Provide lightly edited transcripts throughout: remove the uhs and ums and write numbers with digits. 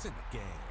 points in the game.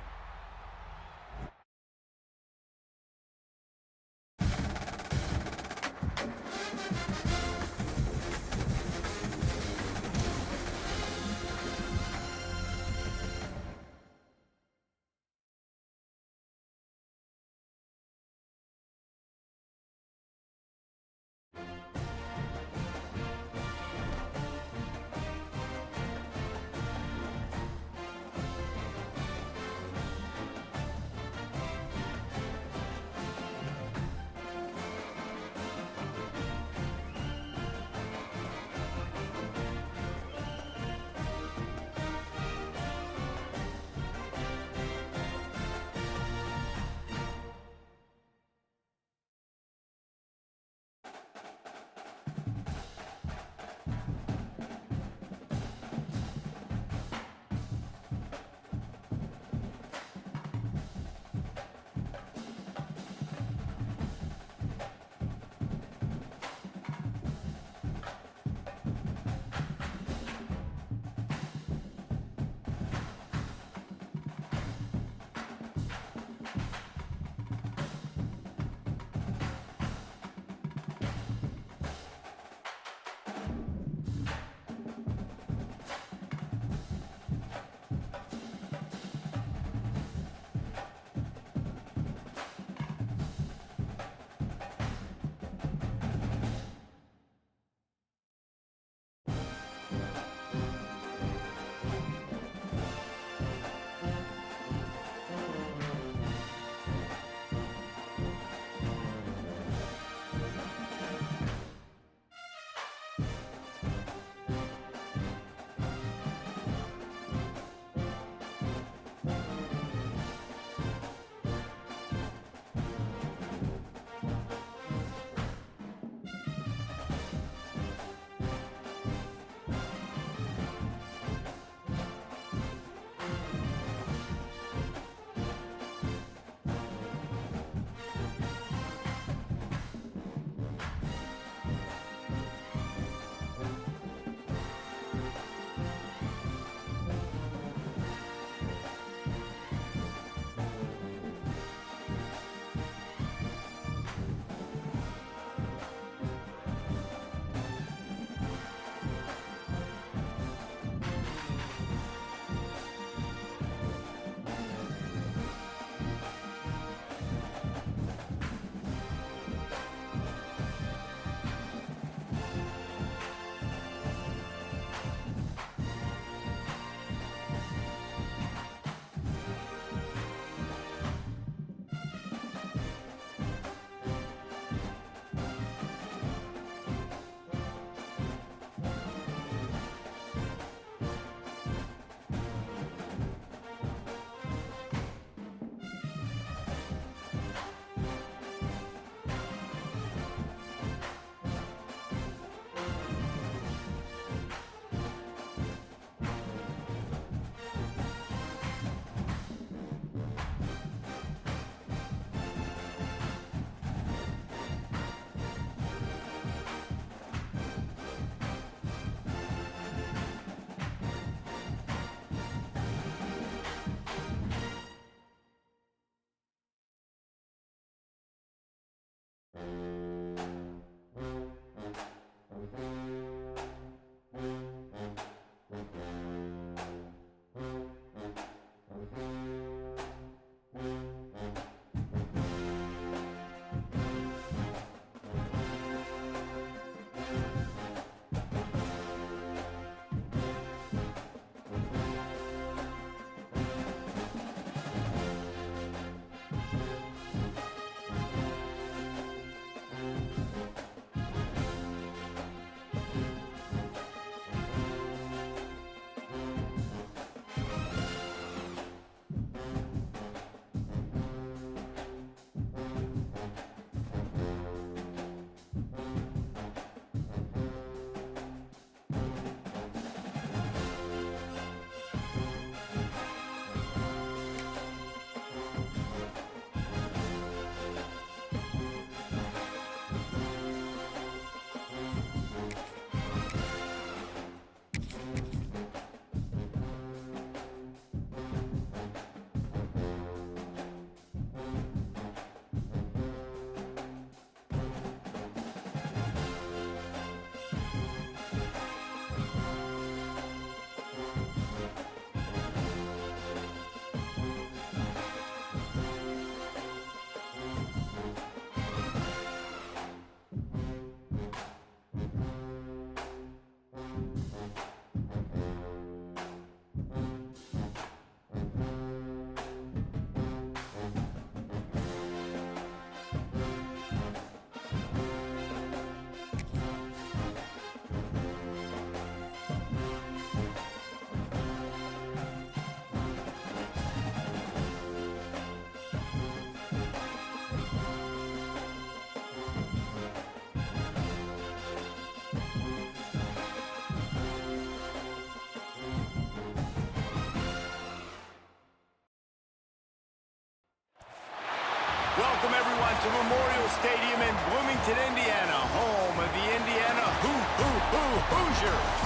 Welcome, everyone, to Memorial Stadium in Bloomington, Indiana, home of the Indiana Hoosiers.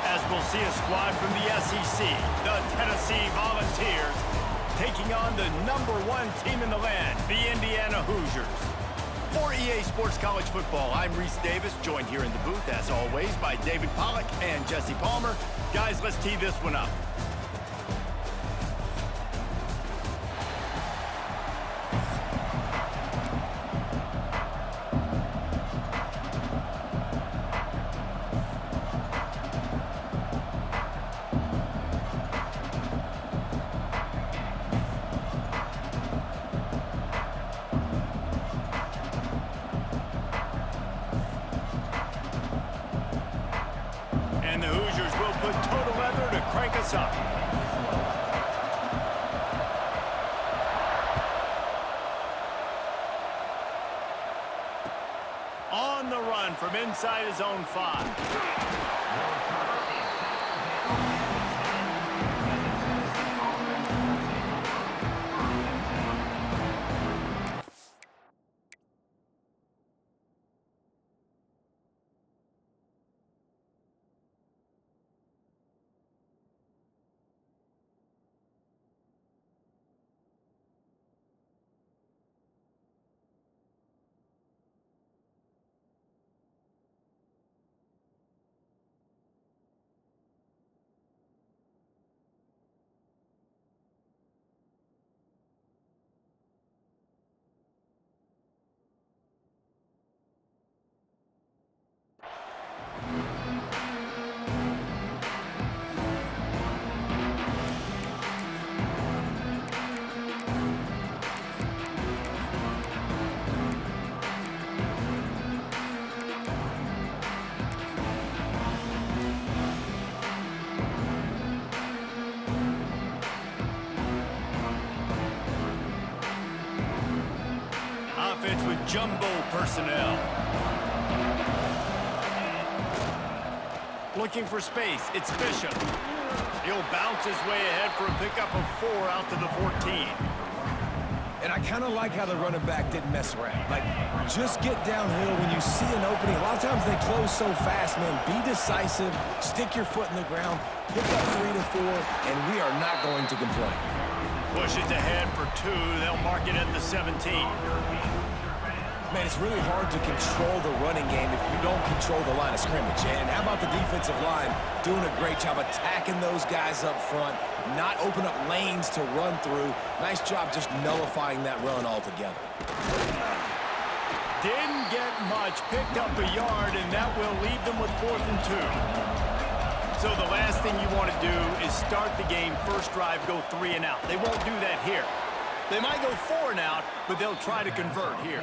As we'll see a squad from the SEC, the Tennessee Volunteers, taking on the #1 team in the land, the Indiana Hoosiers. For EA Sports College Football, I'm Reese Davis, joined here in the booth, as always, by David Pollack and Jesse Palmer. Guys, let's tee this one up. And the Hoosiers will put total leather to crank us up. On the run from inside his own 5. Offense with jumbo personnel. Looking for space, it's Bishop. He'll bounce his way ahead for a pickup of 4 out to the 14. And I kind of like how the running back didn't mess around. Like, just get downhill when you see an opening. A lot of times they close so fast, man. Be decisive, stick your foot in the ground, pick up 3 to 4, and we are not going to complain. Pushes ahead for 2. They'll mark it at the 17. Man, it's really hard to control the running game if you don't control the line of scrimmage. And how about the defensive line doing a great job attacking those guys up front, not open up lanes to run through. Nice job just nullifying that run altogether. Didn't get much, picked up a yard, and that will leave them with 4th and 2. So the last thing you want to do is start the game, first drive, go 3 and out. They won't do that here. They might go 4 and out, but they'll try to convert here.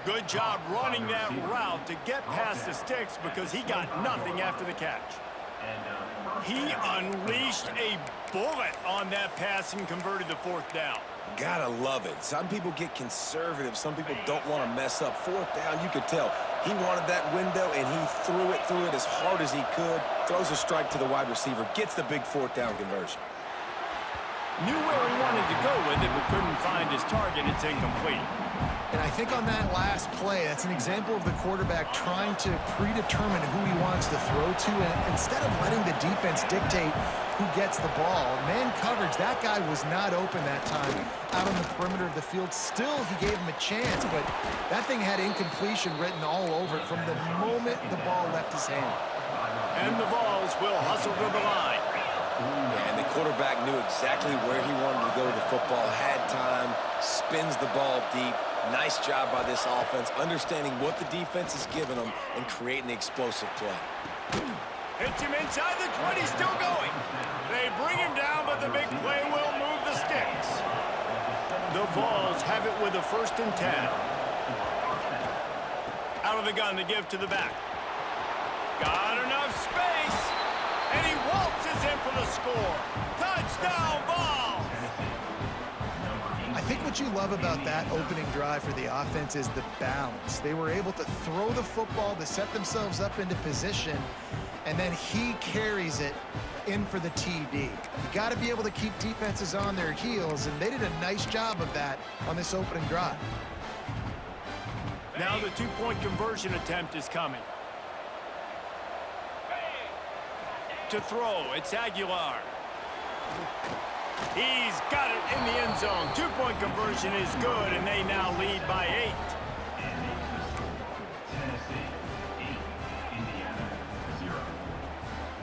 Good job running that route to get past the sticks because he got nothing after the catch. He unleashed a bullet on that pass and converted to 4th down. Gotta love it. Some people get conservative. Some people don't want to mess up. 4th down, you could tell. He wanted that window, and he threw it as hard as he could. Throws a strike to the wide receiver. Gets the big 4th down conversion. Knew where he wanted to go with it, but couldn't find his target. It's incomplete. And I think on that last play, that's an example of the quarterback trying to predetermine who he wants to throw to, and instead of letting the defense dictate who gets the ball. Man coverage, that guy was not open that time out on the perimeter of the field. Still, he gave him a chance, but that thing had incompletion written all over it from the moment the ball left his hand. And the Vols will hustle to the line. And the quarterback knew exactly where he wanted to go with the football, had time, spins the ball deep. Nice job by this offense, understanding what the defense is giving them and creating the explosive play. Hits him inside the 20, still going. They bring him down, but the big play will move the sticks. The Vols have it with a 1st and 10. Out of the gun to give to the back. Got enough space, and he waltzes in for the score. Touchdown, Vols! I think what you love about that opening drive for the offense is the balance. They were able to throw the football to set themselves up into position, and then he carries it in for the TD. You got to be able to keep defenses on their heels, and they did a nice job of that on this opening drive. Now the two-point conversion attempt is coming. To throw, it's Aguilar. He's got it in the end zone. Two-point conversion is good, and they now lead by 8.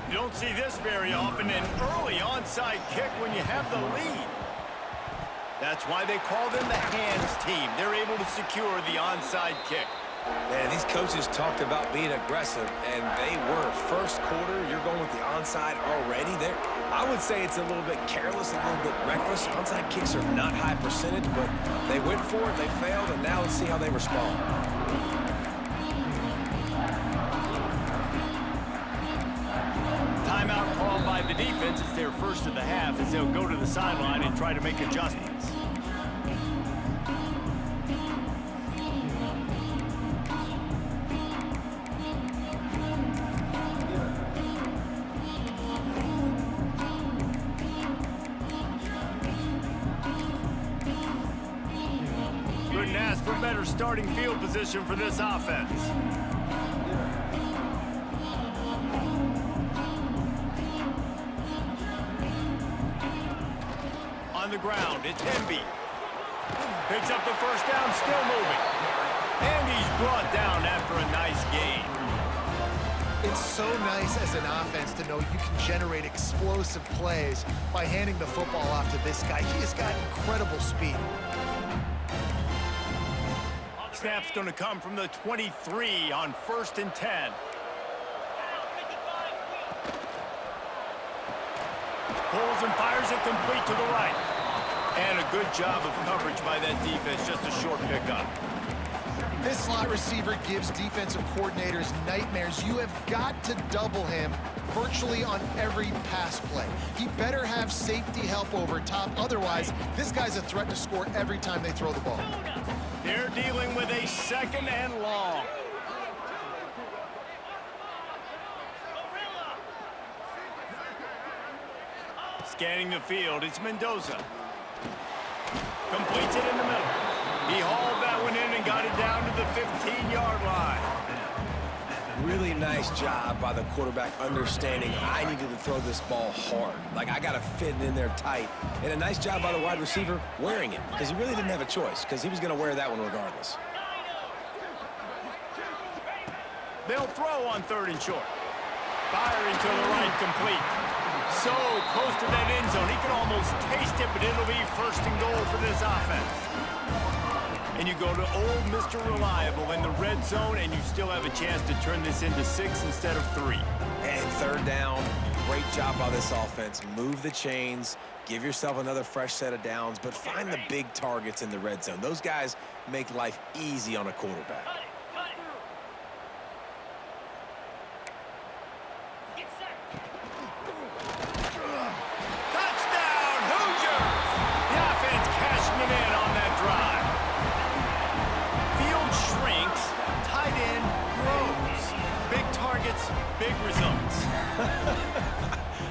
You don't see this very often, an early onside kick when you have the lead. That's why they call them the hands team. They're able to secure the onside kick. Man, these coaches talked about being aggressive, and they were. First quarter, you're going with the onside already. I would say it's a little bit careless, a little bit reckless. Onside kicks are not high percentage, but they went for it, they failed, and now let's see how they respond. Timeout called by the defense. It's their first of the half as they'll go to the sideline and try to make adjustments. Couldn't ask for better starting field position for this offense. On the ground, it's Hemby. Picks up the first down, still moving. And he's brought down after a nice gain. It's so nice as an offense to know you can generate explosive plays by handing the football off to this guy. He has got incredible speed. Snap's going to come from the 23 on 1st and 10. Pulls and fires it complete to the right. And a good job of coverage by that defense, just a short pickup. This slot receiver gives defensive coordinators nightmares. You have got to double him virtually on every pass play. He better have safety help over top. Otherwise, this guy's a threat to score every time they throw the ball. They're dealing with a 2nd and long. Scanning the field, it's Mendoza. Completes it in the middle. He hauled that one in and got it down to the 15-yard line. Really nice job by the quarterback understanding I needed to throw this ball hard. Like, I got to fit it in there tight. And a nice job by the wide receiver wearing it, because he really didn't have a choice, because he was going to wear that one regardless. They'll throw on 3rd and short. Firing to the right, complete. So close to that end zone, he can almost taste it, but it'll be 1st and goal for this offense. And you go to old Mr. Reliable in the red zone, and you still have a chance to turn this into 6 instead of 3. And 3rd down, great job by this offense. Move the chains, give yourself another fresh set of downs, but find the big targets in the red zone. Those guys make life easy on a quarterback. Touchdown, Hoosiers! The offense cashing it in on that drive. Field shrinks, tight end grows. Big targets, big results.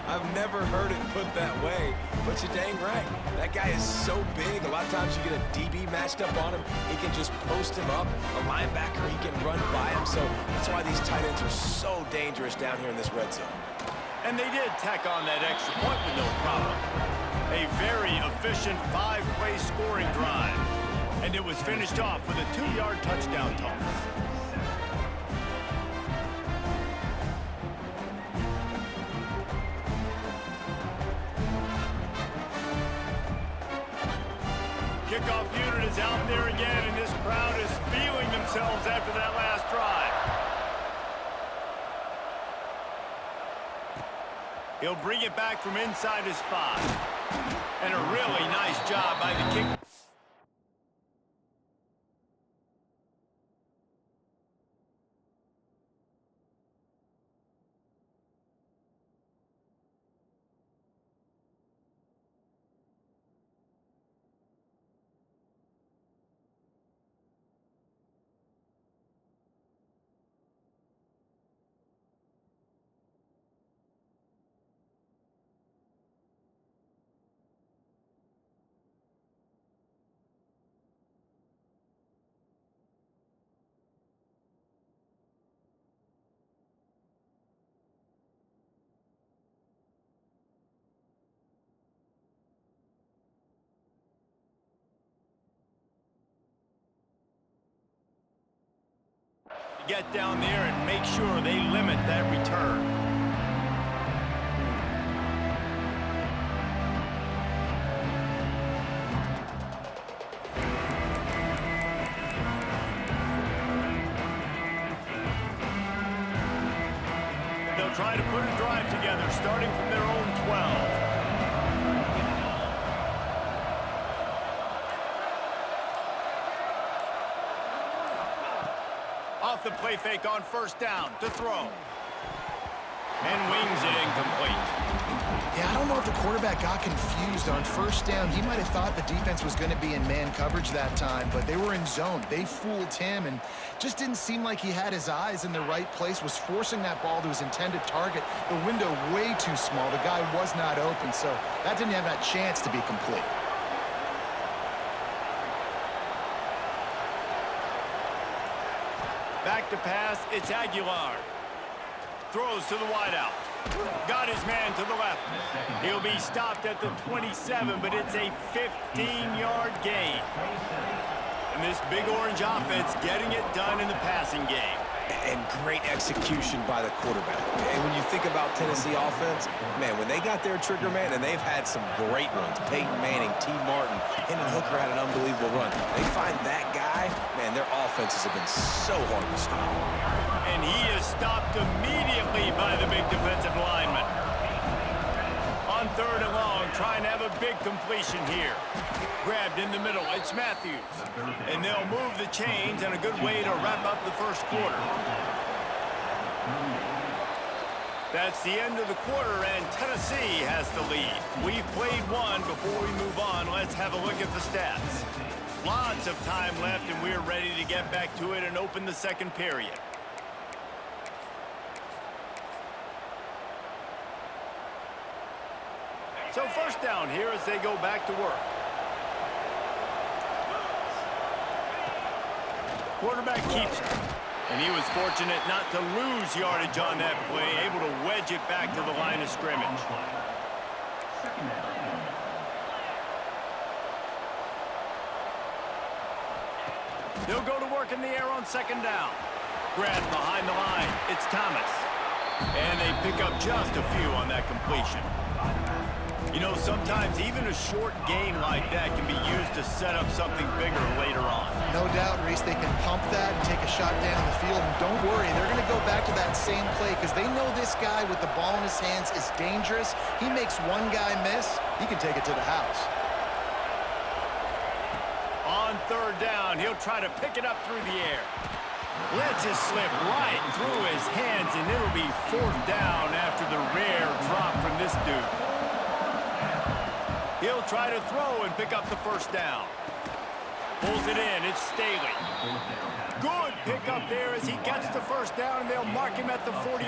I've never heard it put that way, but you're dang right. That guy is so big, a lot of times you get a DB matched up on him. He can just post him up. A linebacker, he can run by him. So that's why these tight ends are so dangerous down here in this red zone. And they did tack on that extra point with no problem. A very efficient 5-play scoring drive. And it was finished off with a 2-yard touchdown toss. Kickoff unit is out there again, and this crowd is feeling themselves after that last drive. He'll bring it back from inside his 5. And a really nice job by the kick. get down there and make sure they limit that return. They'll try to put a drive together, starting from their own 12. Off the play fake on first down to throw. And wings it incomplete. Yeah, I don't know if the quarterback got confused on first down. He might have thought the defense was going to be in man coverage that time, but they were in zone. They fooled him and just didn't seem like he had his eyes in the right place, was forcing that ball to his intended target. The window way too small. The guy was not open, so that didn't have that chance to be complete. Back to pass, it's Aguilar. Throws to the wideout. Got his man to the left. He'll be stopped at the 27, but it's a 15-yard gain. And this Big Orange offense getting it done in the passing game. And great execution by the quarterback. And when you think about Tennessee offense, man, when they got their trigger man, and they've had some great ones. Peyton Manning, T. Martin, Hendon Hooker had an unbelievable run. They find that guy, man, their offenses have been so hard to stop. And he is stopped immediately by the big defensive lineman. On third and long, trying to have a big completion here. Grabbed in the middle, it's Matthews. And they'll move the chains, and a good way to wrap up the first quarter. That's the end of the quarter, and Tennessee has the lead. We've played one. Before we move on, let's have a look at the stats. Lots of time left, and we're ready to get back to it and open the second period. So first down here as they go back to work. Quarterback keeps it. And he was fortunate not to lose yardage on that play, able to wedge it back to the line of scrimmage. They'll go to work in the air on second down. Grab behind the line. It's Thomas. And they pick up just a few on that completion. You know, sometimes even a short gain like that can be used to set up something bigger later on. No doubt, Reese, they can pump that and take a shot down the field. And don't worry, they're going to go back to that same play because they know this guy with the ball in his hands is dangerous. He makes one guy miss, he can take it to the house. On third down, he'll try to pick it up through the air. Lets it slip right through his hands, and it'll be fourth down after the rare drop from this dude. He'll try to throw and pick up the first down. Pulls it in, it's Staley. Good pickup there as he gets the first down, and they'll mark him at the 48.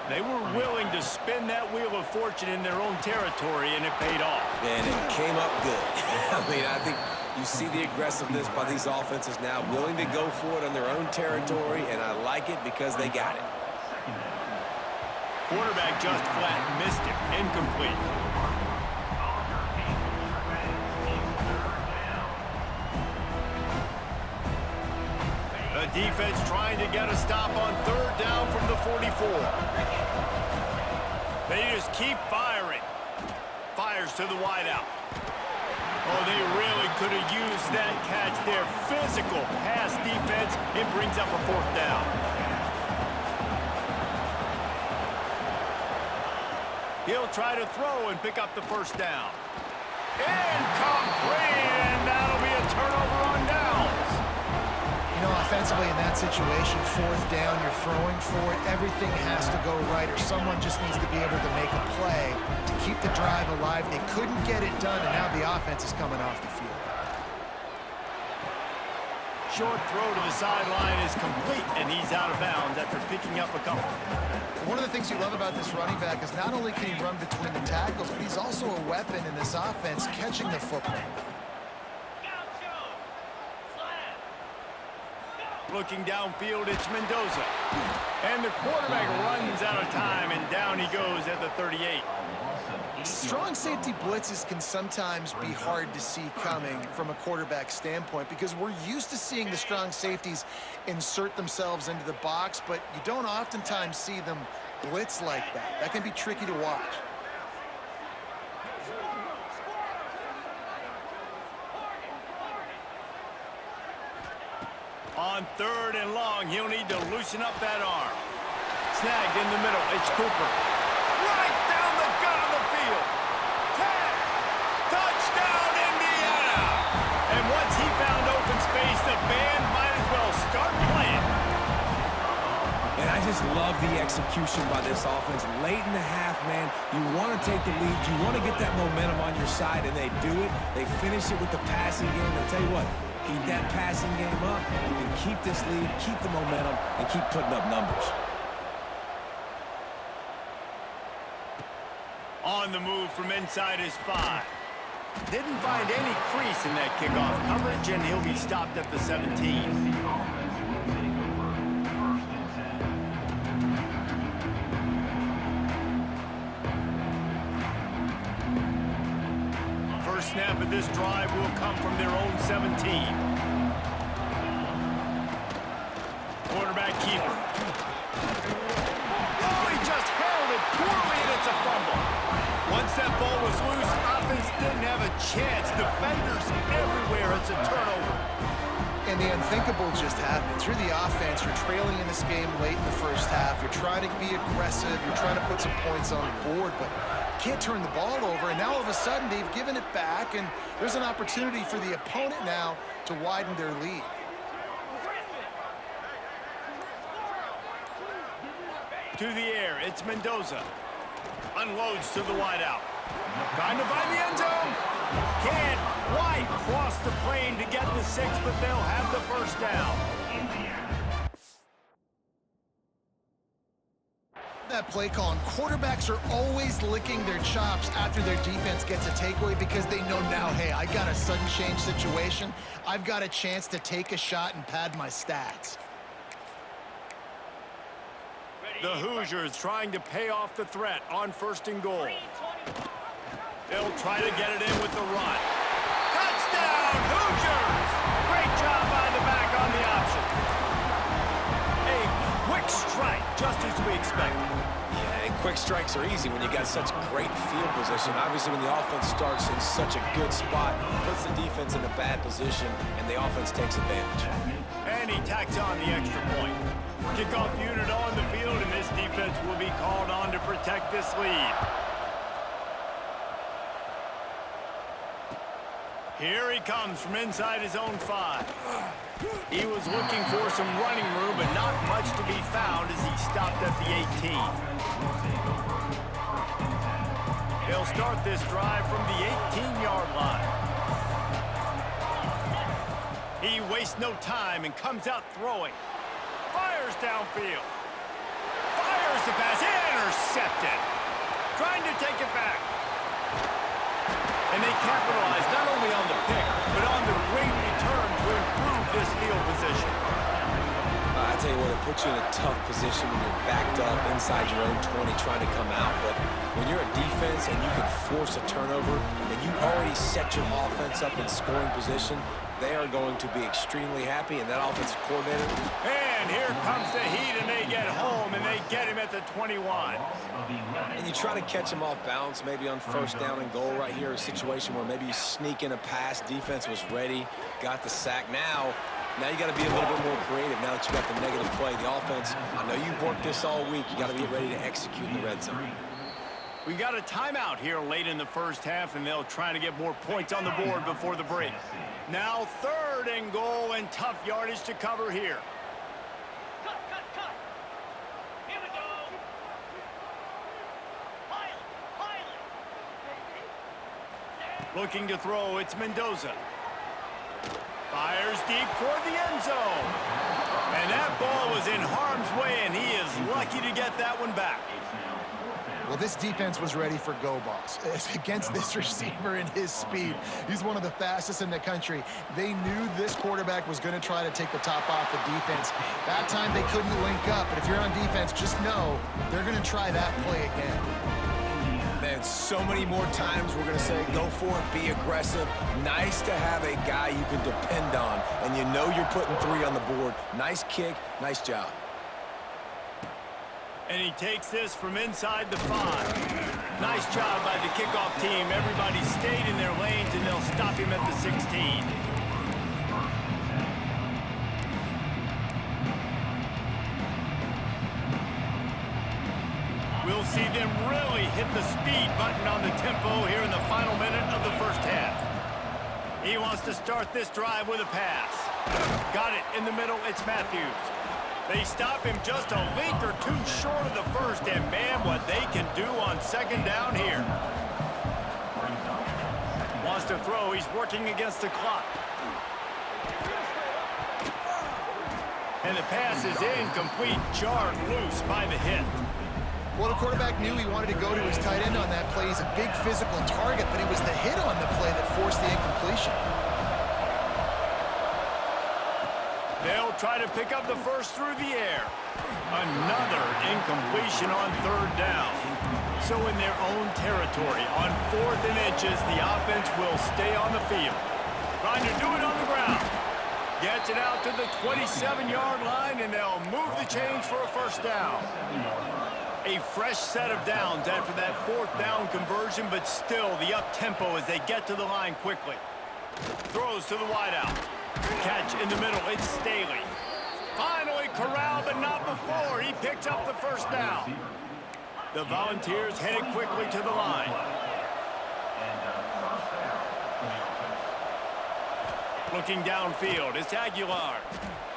They were willing to spin that wheel of fortune in their own territory, and it paid off. And it came up good. I mean, I think you see the aggressiveness by these offenses now, willing to go for it on their own territory, and I like it because they got it. Quarterback just flat missed it. Incomplete. The defense trying to get a stop on third down from the 44. They just keep firing. Fires to the wideout. Oh, they really could have used that catch there. Physical pass defense. It brings up a fourth down. He'll try to throw and pick up the first down. Incomplete, and that'll be a turnover on downs. You know, offensively in that situation, fourth down, you're throwing for it. Everything has to go right, or someone just needs to be able to make a play to keep the drive alive. They couldn't get it done, and now the offense is coming off the field. Short throw to the sideline is complete, and he's out of bounds after picking up a couple. One of the things you love about this running back is not only can he run between the tackles, but he's also a weapon in this offense, catching the football. Looking downfield, it's Mendoza. And the quarterback runs out of time, and down he goes at the 38. Strong safety blitzes can sometimes be hard to see coming from a quarterback standpoint because we're used to seeing the strong safeties insert themselves into the box, but you don't oftentimes see them blitz like that. That can be tricky to watch. On 3rd and long, he'll need to loosen up that arm. Snagged in the middle, it's Cooper. Right down the gut of the field. Tag! Touchdown, Indiana! And once he found open space, the band might as well start playing. And I just love the execution by this offense. Late in the half, man, you want to take the lead. You want to get that momentum on your side, and they do it. They finish it with the passing game. I'll tell you what, keep that passing game up. You can keep this lead, keep the momentum, and keep putting up numbers. On the move from inside his 5. Didn't find any crease in that kickoff coverage, and he'll be stopped at the 17. First snap of this drive will come from their own 17. Quarterback keeper. Oh, he just held it poorly, and it's a fumble. Once that ball was loose, offense didn't have a chance. Defenders everywhere. It's a turnover. And the unthinkable just happens. You're the offense. You're trailing in this game late in the first half. You're trying to be aggressive. You're trying to put some points on the board, but can't turn the ball over. And now all of a sudden, they've given it back, and there's an opportunity for the opponent now to widen their lead. To the air, it's Mendoza. Unloads to the wideout. Trying to find the end zone. Can't quite cross the plane to get the 6, but they'll have the first down. That play call, and quarterbacks are always licking their chops after their defense gets a takeaway because they know now, hey, I got a sudden change situation. I've got a chance to take a shot and pad my stats. The Hoosiers trying to pay off the threat on 1st and goal. They'll try to get it in with the run. Touchdown, Hoosiers! Great job by the back on the option. A quick strike, just as we expected. Yeah, and quick strikes are easy when you got such great field position. Obviously, when the offense starts in such a good spot, puts the defense in a bad position, and the offense takes advantage. And he tacks on the extra point. Kickoff unit on the field, and this defense will be called on to protect this lead. Here he comes from inside his own 5. He was looking for some running room, but not much to be found as he stopped at the 18. They'll start this drive from the 18-yard line. He wastes no time and comes out throwing. Fires downfield. Fires the pass. Intercepted. Trying to take it back. And they capitalize not only on the pick, but on the great return to improve this field position. I tell you what, it puts you in a tough position when you're backed up inside your own 20 trying to come out. But when you're a defense and you can force a turnover and you already set your offense up in scoring position, they are going to be extremely happy, and that offensive coordinator. And here comes the heat, and they get home, and they get him at the 21. And you try to catch him off balance, maybe on 1st down and goal right here, a situation where maybe you sneak in a pass, defense was ready, got the sack. Now you got to be a little bit more creative now that you got the negative play. The offense, I know you've worked this all week. You got to be ready to execute in the red zone. We got a timeout here late in the first half, and they'll try to get more points on the board before the break. Now 3rd and goal, and tough yardage to cover here. Cut. Here we go. Pilot. Looking to throw, it's Mendoza. Fires deep toward the end zone. And that ball was in harm's way, and he is lucky to get that one back. Well, this defense was ready for go balls against this receiver and his speed. He's one of the fastest in the country. They knew this quarterback was going to try to take the top off the defense. That time they couldn't link up, but if you're on defense, just know they're going to try that play again. Man, man, so many more times we're going to say go for it, be aggressive. Nice to have a guy you can depend on, and you know you're putting 3 on the board. Nice kick, nice job. And he takes this from inside the 5. Nice job by the kickoff team. Everybody stayed in their lanes, and they'll stop him at the 16. We'll see them really hit the speed button on the tempo here in the final minute of the first half. He wants to start this drive with a pass. Got it in the middle. It's Matthews. They stop him just a link or 2 short of the first, and man, what they can do on second down here. Wants to throw. He's working against the clock. And the pass is incomplete, jarred loose by the hit. Well, the quarterback knew he wanted to go to his tight end on that play. He's a big physical target, but it was the hit on the play that forced the incompletion. They'll try to pick up the first through the air. Another incompletion on 3rd down. So in their own territory, on 4th and inches, the offense will stay on the field. Trying to do it on the ground. Gets it out to the 27-yard line, and they'll move the chains for a first down. A fresh set of downs after that 4th down conversion, but still the up-tempo as they get to the line quickly. Throws to the wideout. Catch in the middle, it's Staley. Finally corralled, but not before. He picks up the first down. The Volunteers headed quickly to the line. Looking downfield, it's Aguilar.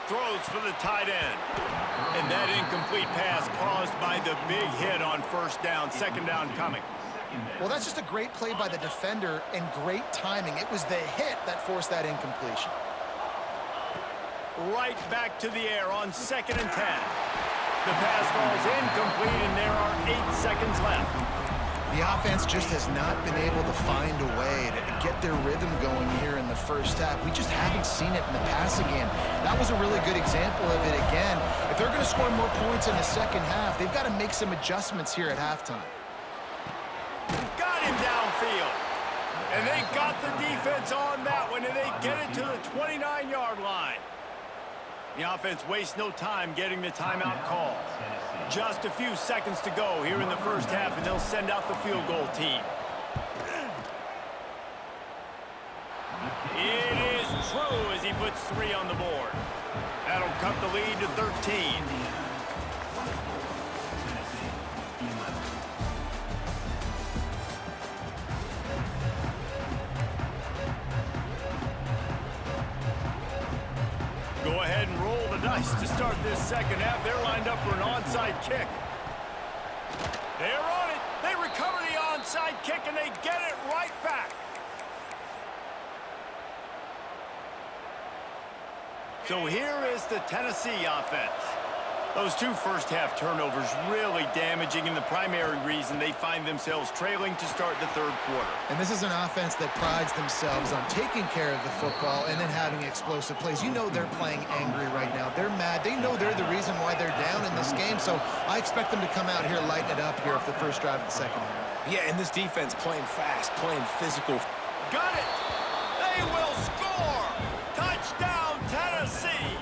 Throws for the tight end. And that incomplete pass caused by the big hit on first down, second down coming. Well, that's just a great play by the defender and great timing. It was the hit that forced that incompletion. Right back to the air on 2nd and 10. The pass falls incomplete, and there are 8 seconds left. The offense just has not been able to find a way to get their rhythm going here in the first half. We just haven't seen it in the passing game. That was a really good example of it again. If they're going to score more points in the second half, they've got to make some adjustments here at halftime. Got him downfield. And they got the defense on that one, and they get it to the 29-yard line. The offense wastes no time getting the timeout call. Just a few seconds to go here in the first half, and they'll send out the field goal team. It is true as he puts 3 on the board. That'll cut the lead to 13. Go ahead and roll the dice to start this second half. They're lined up for an onside kick. They're on it. They recover the onside kick, and they get it right back. So here is the Tennessee offense. Those 2 first-half turnovers really damaging, and the primary reason they find themselves trailing to start the 3rd quarter. And this is an offense that prides themselves on taking care of the football and then having explosive plays. You know they're playing angry right now. They're mad. They know they're the reason why they're down in this game, so I expect them to come out here, lighten it up here for the first drive of the second half. Yeah, and this defense playing fast, playing physical. Got it! They will score! Touchdown, Tennessee!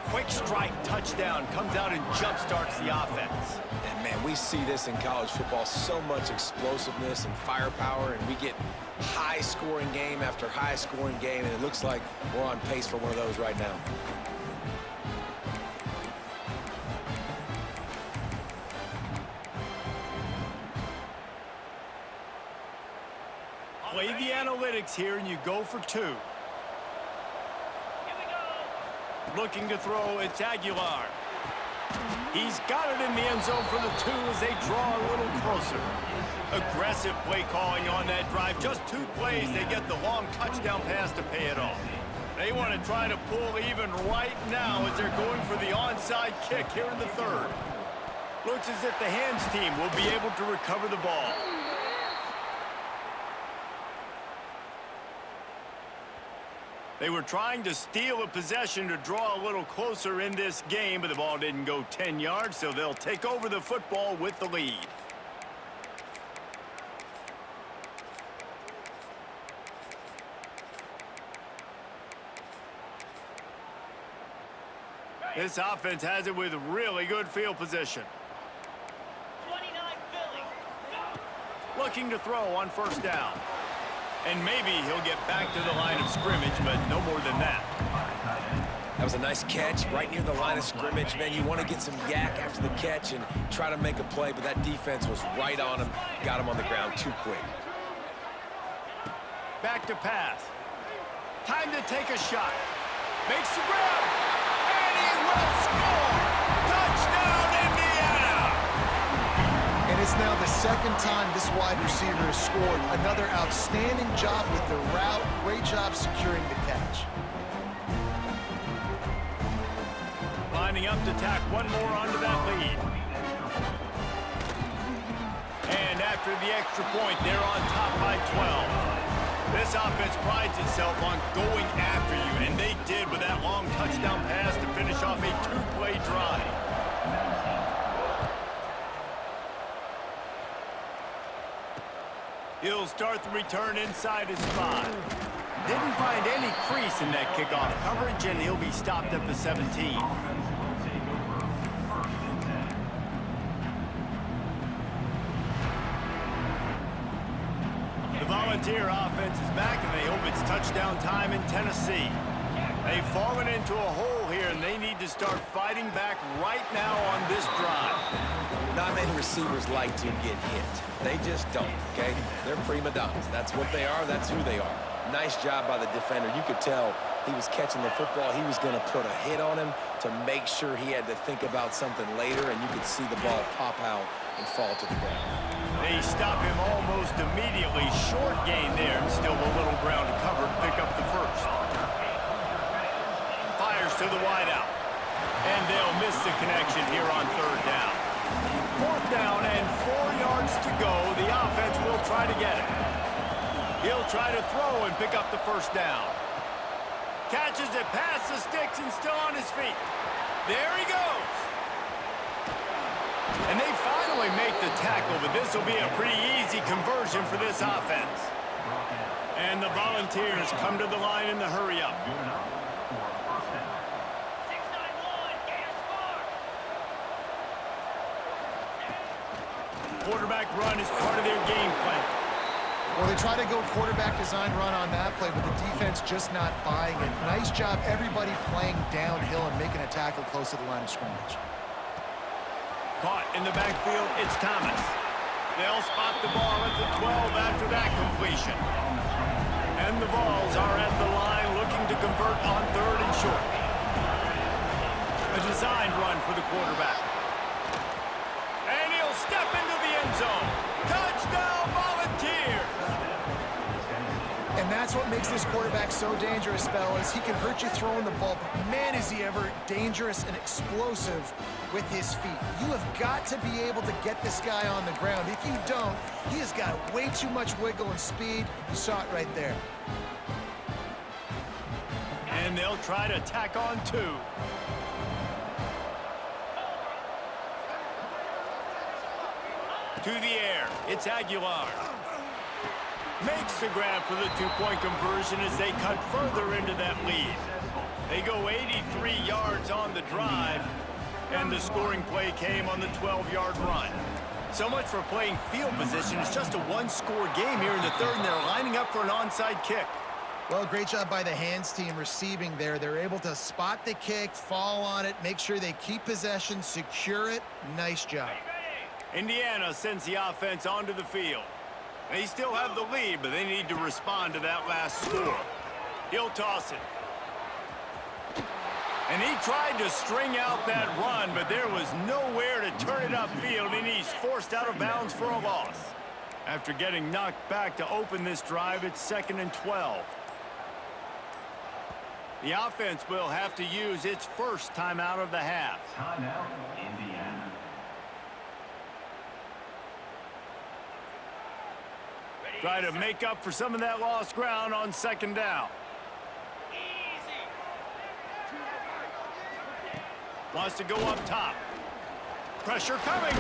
Quick strike touchdown comes out and jump-starts the offense. And, man, we see this in college football, so much explosiveness and firepower, and we get high-scoring game after high-scoring game, and it looks like we're on pace for one of those right now. Play the analytics here, and you go for 2. Looking to throw, it's Aguilar. He's got it in the end zone for the 2 as they draw a little closer. Aggressive play calling on that drive. Just 2 plays, they get the long touchdown pass to pay it off. They want to try to pull even right now as they're going for the onside kick here in the 3rd. Looks as if the hands team will be able to recover the ball. They were trying to steal a possession to draw a little closer in this game, but the ball didn't go 10 yards, so they'll take over the football with the lead. This offense has it with really good field position. 29 Philly. Go. Looking to throw on first down. And maybe he'll get back to the line of scrimmage, but no more than that. That was a nice catch right near the line of scrimmage. Man, you want to get some yak after the catch and try to make a play, but that defense was right on him. Got him on the ground too quick. Back to pass. Time to take a shot. Makes the grab. And he will score. Touchdown, Indiana. And it's now the second time this wide receiver has scored. Another outstanding job with the route. Great job securing the catch. Lining up to tack one more onto that lead. And after the extra point, they're on top by 12. This offense prides itself on going after you, and they did with that long touchdown pass to finish off a two-play drive. He'll start the return inside his 5. Didn't find any crease in that kickoff coverage, and he'll be stopped at the 17. Volunteer offense is back, and they hope it's touchdown time in Tennessee. They've fallen into a hole here, and they need to start fighting back right now on this drive. Not many receivers like to get hit. They just don't, okay? They're prima donnas. That's what they are. That's who they are. Nice job by the defender. You could tell he was catching the football. He was going to put a hit on him to make sure he had to think about something later, and you could see the ball pop out and fall to the ground. They stop him almost immediately. Short gain there, and still a little ground to cover to pick up the first. Fires to the wideout. And they'll miss the connection here on third down. Fourth down and 4 yards to go. The offense will try to get it. He'll try to throw and pick up the first down. Catches it past the sticks and still on his feet. There he goes. And they finally make the tackle, but this will be a pretty easy conversion for this offense. And the Volunteers come to the line in the hurry-up. 6-9-1. Gator score. Quarterback run is part of their game plan. Well, they try to go quarterback design run on that play, but the defense just not buying it. Nice job, everybody playing downhill and making a tackle close to the line of scrimmage. Caught in the backfield, it's Thomas. They'll spot the ball at the 12 after that completion. And the Vols are at the line looking to convert on third and short. A designed run for the quarterback. And he'll step into the end zone. Touchdown, Volunteers! And that's what makes this quarterback so dangerous, fellas. He can hurt you throwing the ball, but man, is he ever dangerous and explosive with his feet. You have got to be able to get this guy on the ground. If you don't, he has got way too much wiggle and speed. You saw it right there. And they'll try to tack on 2. To the air, it's Aguilar. Makes the grab for the 2-point conversion as they cut further into that lead. They go 83 yards on the drive, and the scoring play came on the 12-yard run. So much for playing field position. It's just a one-score game here in the third, and they're lining up for an onside kick. Well, great job by the hands team receiving there. They're able to spot the kick, fall on it, make sure they keep possession, secure it. Nice job. Indiana sends the offense onto the field. They still have the lead, but they need to respond to that last score. He'll toss it. And he tried to string out that run, but there was nowhere to turn it upfield, and he's forced out of bounds for a loss. After getting knocked back to open this drive, it's 2nd and 12. The offense will have to use its first timeout of the half. Timeout, Indiana. Try to make up for some of that lost ground on 2nd down. Easy. Wants to go up top. Pressure coming.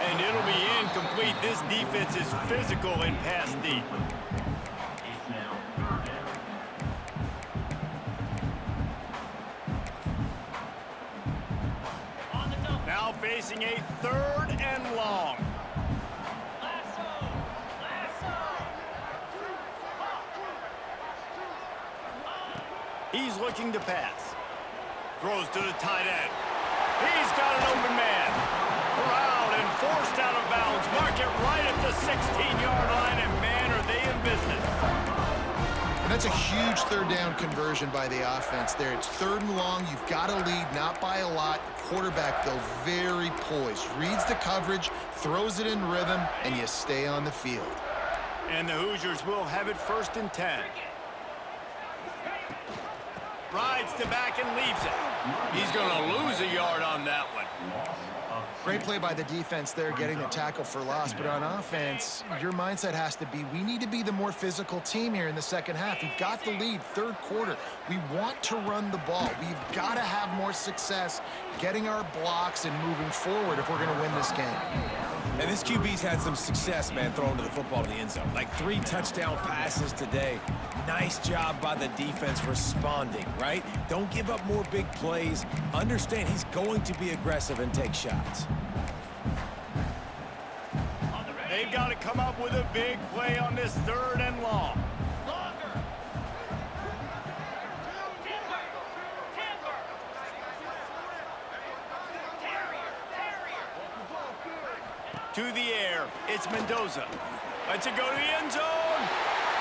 And it'll be incomplete. This defense is physical and pass deep. It's now 3rd down. now facing a 3rd and long. He's looking to pass. Throws to the tight end. He's got an open man. Corralled and forced out of bounds. Mark it right at the 16-yard line, and man, are they in business. And that's a huge 3rd down conversion by the offense there. It's 3rd and long. You've got to lead, not by a lot. Quarterback, though, very poised. Reads the coverage, throws it in rhythm, and you stay on the field. And the Hoosiers will have it 1st and 10. Rides to back and leaves it. He's going to lose a yard on that one. Great play by the defense there, getting the tackle for loss. But on offense, your mindset has to be, we need to be the more physical team here in the second half. We've got the lead, 3rd quarter. We want to run the ball. We've got to have more success getting our blocks and moving forward if we're going to win this game. And this QB's had some success, man, throwing to the football to the end zone. Like 3 touchdown passes today. Nice job by the defense responding, right? Don't give up more big plays. Understand he's going to be aggressive and take shots. They've got to come up with a big play on this 3rd and long. To the air, it's Mendoza. Lets it go to the end zone.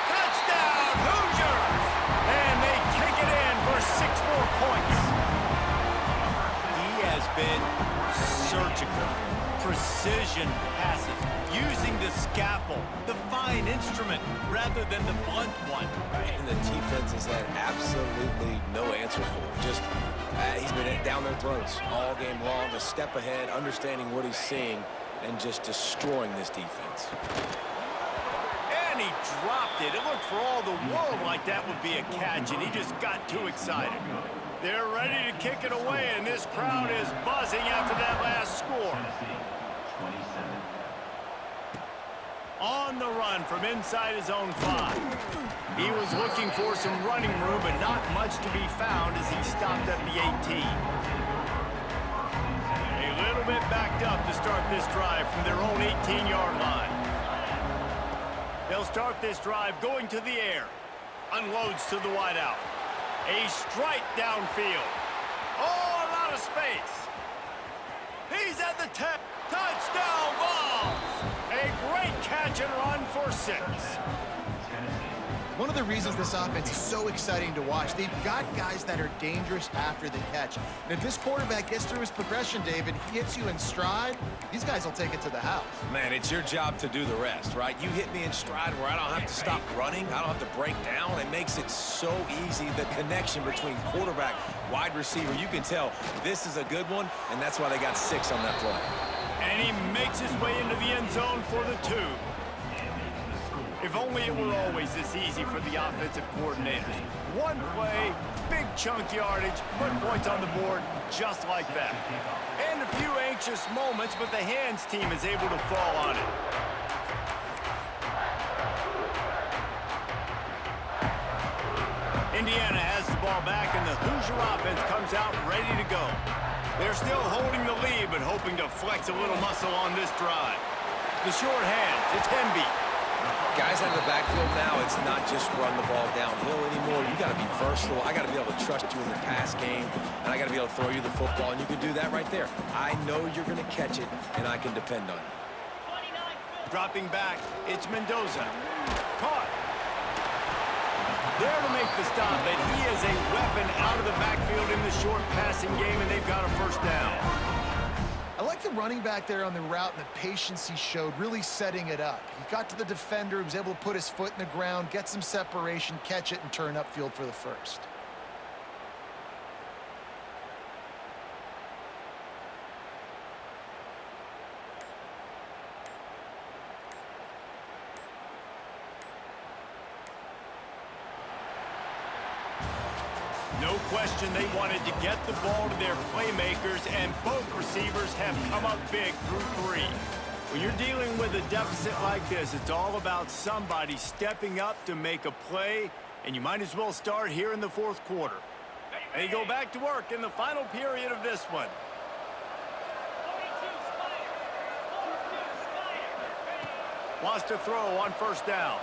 Touchdown, Hoosiers! And they take it in for 6 more points. He has been surgical. Precision passes, using the scalpel, the fine instrument, rather than the blunt one. And the defense has had absolutely no answer for him. Just, he's been down their throats all game long, a step ahead, understanding what he's seeing, and just destroying this defense. And he dropped it. It looked for all the world like that would be a catch, and he just got too excited. They're ready to kick it away, and this crowd is buzzing after that last score. On the run from inside his own 5. He was looking for some running room, but not much to be found as he stopped at the 18. A little bit backed up to start this drive from their own 18-yard line. They'll start this drive going to the air. Unloads to the wideout. A strike downfield. Oh, a lot of space. He's at the 10. Touchdown Vols! A great catch and run for 6. One of the reasons this offense is so exciting to watch, they've got guys that are dangerous after the catch. And if this quarterback gets through his progression, David, he hits you in stride, these guys will take it to the house. Man, it's your job to do the rest, right? You hit me in stride where I don't have to stop running. I don't have to break down. It makes it so easy, the connection between quarterback, wide receiver. You can tell this is a good one, and that's why they got 6 on that play. And he makes his way into the end zone for the 2. If only it were always this easy for the offensive coordinators. One play, big chunk yardage, put points on the board just like that. And a few anxious moments, but the hands team is able to fall on it. Indiana has the ball back, and the Hoosier offense comes out ready to go. They're still holding the lead, but hoping to flex a little muscle on this drive. The short hands, it's Hemby. Guys out of the backfield now, it's not just run the ball downhill anymore. You got to be versatile. I got to be able to trust you in the pass game, and I got to be able to throw you the football, and you can do that right there. I know you're going to catch it, and I can depend on you. Dropping back, it's Mendoza. Caught. There to make the stop, but he is a weapon out of the backfield in the short passing game, and they've got a 1st down. I like the running back there on the route and the patience he showed, really setting it up. He got to the defender, he was able to put his foot in the ground, get some separation, catch it, and turn upfield for the 1st. No question they wanted to get the ball to their playmakers, and both receivers have come up big through 3. When you're dealing with a deficit like this, it's all about somebody stepping up to make a play, and you might as well start here in the 4th quarter. They go back to work in the final period of this one. Wants to throw on first down.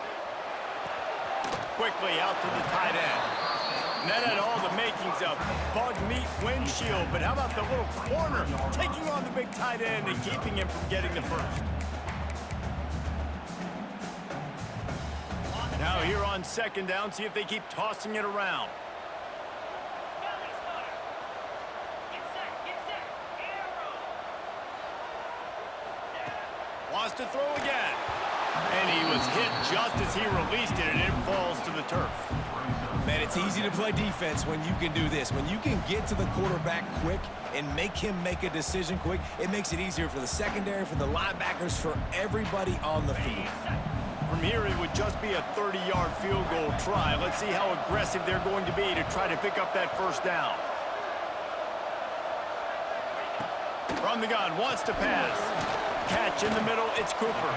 Quickly out to the tight end. And that had all the makings of bug meat windshield, but how about the little corner taking on the big tight end and keeping him from getting the first? Now here on second down, see if they keep tossing it around. Wants to throw again. And he was hit just as he released it, and it falls to the turf. Man, it's easy to play defense when you can do this. When you can get to the quarterback quick and make him make a decision quick, it makes it easier for the secondary, for the linebackers, for everybody on the field. From here, it would just be a 30-yard field goal try. Let's see how aggressive they're going to be to try to pick up that first down. From the gun, wants to pass. Catch in the middle, it's Cooper.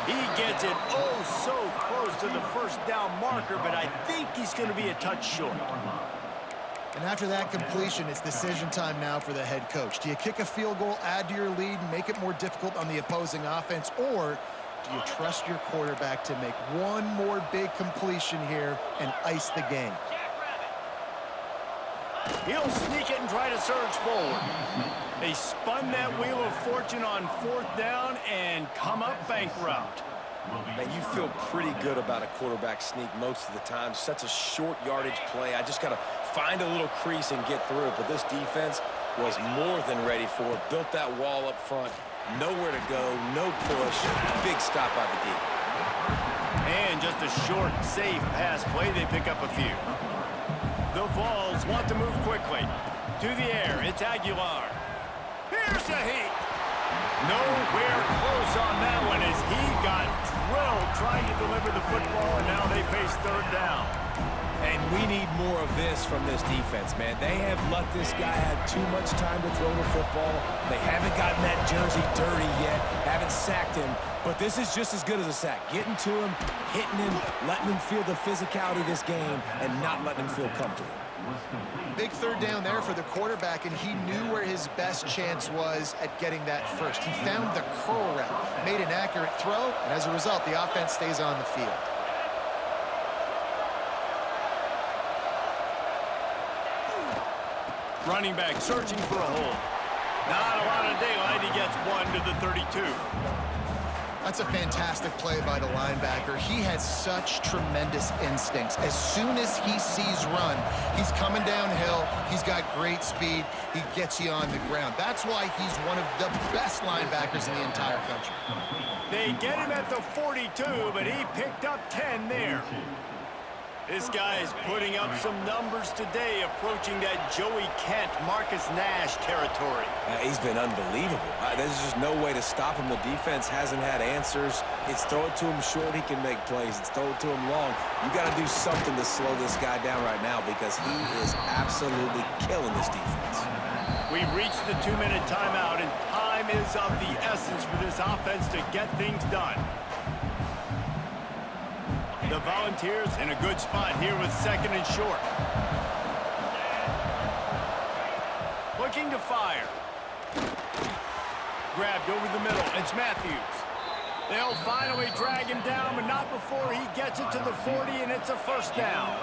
He gets it oh so close to the first down marker, but I think he's going to be a touch short. And after that completion, it's decision time now for the head coach. Do you kick a field goal, add to your lead, and make it more difficult on the opposing offense, or do you trust your quarterback to make one more big completion here and ice the game? He'll sneak it and try to surge forward. They spun that wheel of fortune on fourth down and come up bankrupt. Man, you feel pretty good about a quarterback sneak most of the time. Such a short yardage play. I just got to find a little crease and get through it. But this defense was more than ready for it. Built that wall up front. Nowhere to go, no push. Big stop by the D. And just a short, safe pass play. They pick up a few. The Vols want to move quickly. To the air, it's Aguilar. Here's a heat. Nowhere close on that one as he got drilled trying to deliver the football, and now they face third down. And we need more of this from this defense, man. They have let this guy have too much time to throw the football. They haven't gotten that jersey dirty yet, haven't sacked him. But this is just as good as a sack. Getting to him, hitting him, letting him feel the physicality of this game, and not letting him feel comfortable. Big third down there for the quarterback, and he knew where his best chance was at getting that first. He found the curl route, made an accurate throw, and as a result, the offense stays on the field. Running back searching for a hole. Not a lot of daylight. He gets one to the 32. That's a fantastic play by the linebacker. He has such tremendous instincts. As soon as he sees run, he's coming downhill. He's got great speed. He gets you on the ground. That's why he's one of the best linebackers in the entire country. They get him at the 42, but he picked up 10 there. This guy is putting up some numbers today, approaching that Joey Kent, Marcus Nash territory. He's been unbelievable. There's just no way to stop him. The defense hasn't had answers. It's throw it to him short, he can make plays. It's throw it to him long. You got to do something to slow this guy down right now because he is absolutely killing this defense. We've reached the 2-minute timeout, and time is of the essence for this offense to get things done. The Volunteers in a good spot here with second and short. Looking to fire. Grabbed over the middle. It's Matthews. They'll finally drag him down, but not before he gets it to the 40, and it's a first down.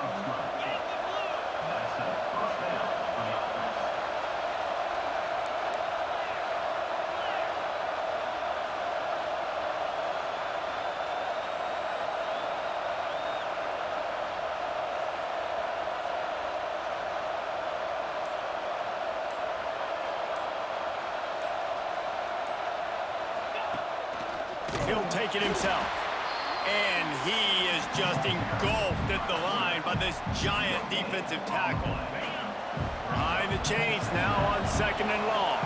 He'll take it himself. And he is just engulfed at the line by this giant defensive tackle. Behind the chains now on second and long.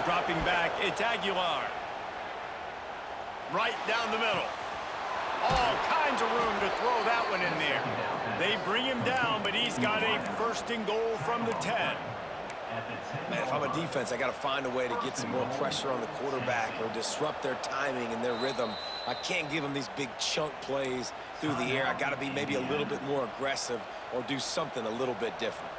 Dropping back, it's Aguilar. Right down the middle. All kinds of room to throw that one in there. They bring him down, but he's got a first and goal from the 10. Man, if I'm a defense, I got to find a way to get some more pressure on the quarterback or disrupt their timing and their rhythm. I can't give them these big chunk plays through the air. I got to be maybe a little bit more aggressive or do something a little bit different.